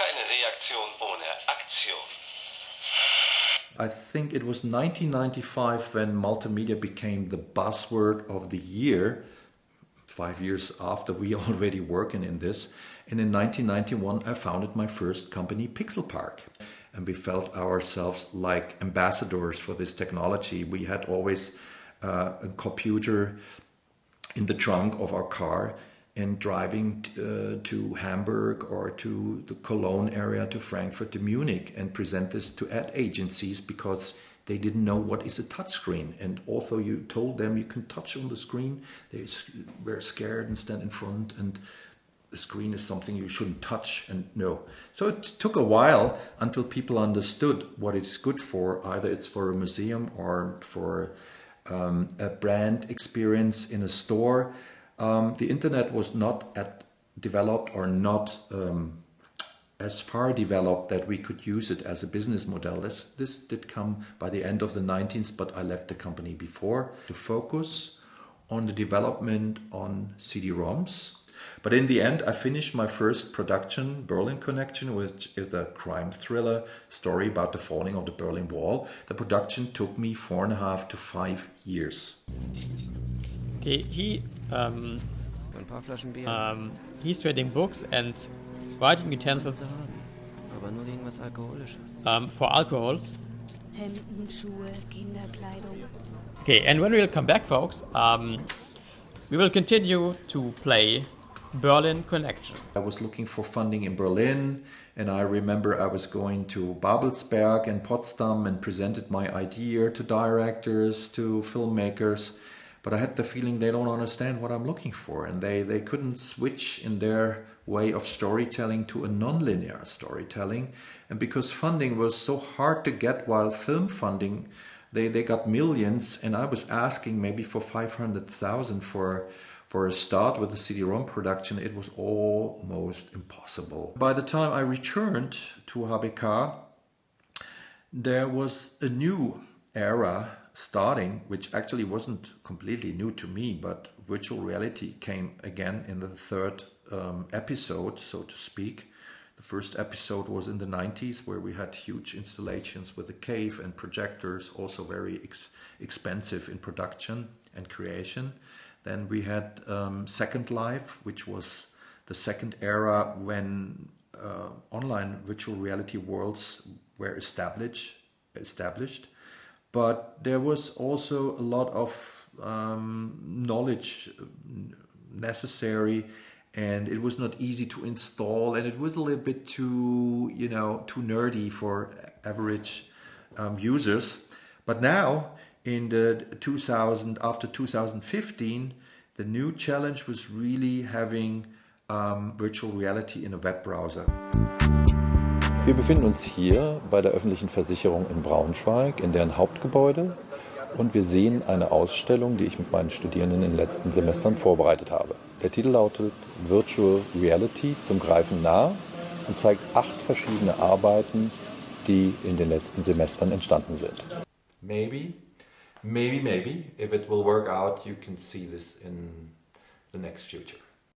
Keine Reaktion ohne Aktion. I think it was 1995 when multimedia became the buzzword of the year, 5 years after we already working in this. And in 1991, I founded my first company, Pixelpark. And we felt ourselves like ambassadors for this technology. We had always a computer in the trunk of our car and driving to Hamburg or to the Cologne area, to Frankfurt, to Munich, and present this to ad agencies because they didn't know what is a touchscreen. And although you told them you can touch on the screen, they were scared and stand in front, and the screen is something you shouldn't touch, and no. So it took a while until people understood what it's good for. Either it's for a museum or for a brand experience in a store. The internet was not developed or not as far developed that we could use it as a business model. This did come by the end of the 90s, but I left the company before to focus on the development on CD-ROMs. But in the end, I finished my first production, Berlin Connection, which is the crime thriller story about the falling of the Berlin Wall. The production took me 4.5 to 5 years. Okay, he's reading books and writing utensils for alcohol. Hemden, Schuhe, Kinderkleidung. Okay, and when we'll come back, folks, we will continue to play Berlin Connection. I was looking for funding in Berlin, and I remember I was going to Babelsberg and Potsdam and presented my idea to directors, to filmmakers, but I had the feeling they don't understand what I'm looking for, and they couldn't switch in their way of storytelling to a non-linear storytelling. And because funding was so hard to get, while film funding, they got millions, and I was asking maybe for 500,000 for a start with the CD-ROM production, it was almost impossible. By the time I returned to HBK, there was a new era starting, which actually wasn't completely new to me, but virtual reality came again in the third episode, so to speak. The first episode was in the 90s, where we had huge installations with a cave and projectors, also very expensive in production and creation. Then we had Second Life, which was the second era when online virtual reality worlds were established. But there was also a lot of knowledge necessary, and it was not easy to install, and it was a little bit too nerdy for average users. But now, in the after 2015, the new challenge was really having virtual reality in a web browser. Wir befinden uns hier bei der öffentlichen Versicherung in Braunschweig, in deren Hauptgebäude, und wir sehen eine Ausstellung, die ich mit meinen Studierenden in den letzten Semestern vorbereitet habe. Der Titel lautet Virtual Reality zum Greifen nah und zeigt 8 verschiedene Arbeiten, die in den letzten Semestern entstanden sind. Maybe, if it will work out, you can see this in the next future.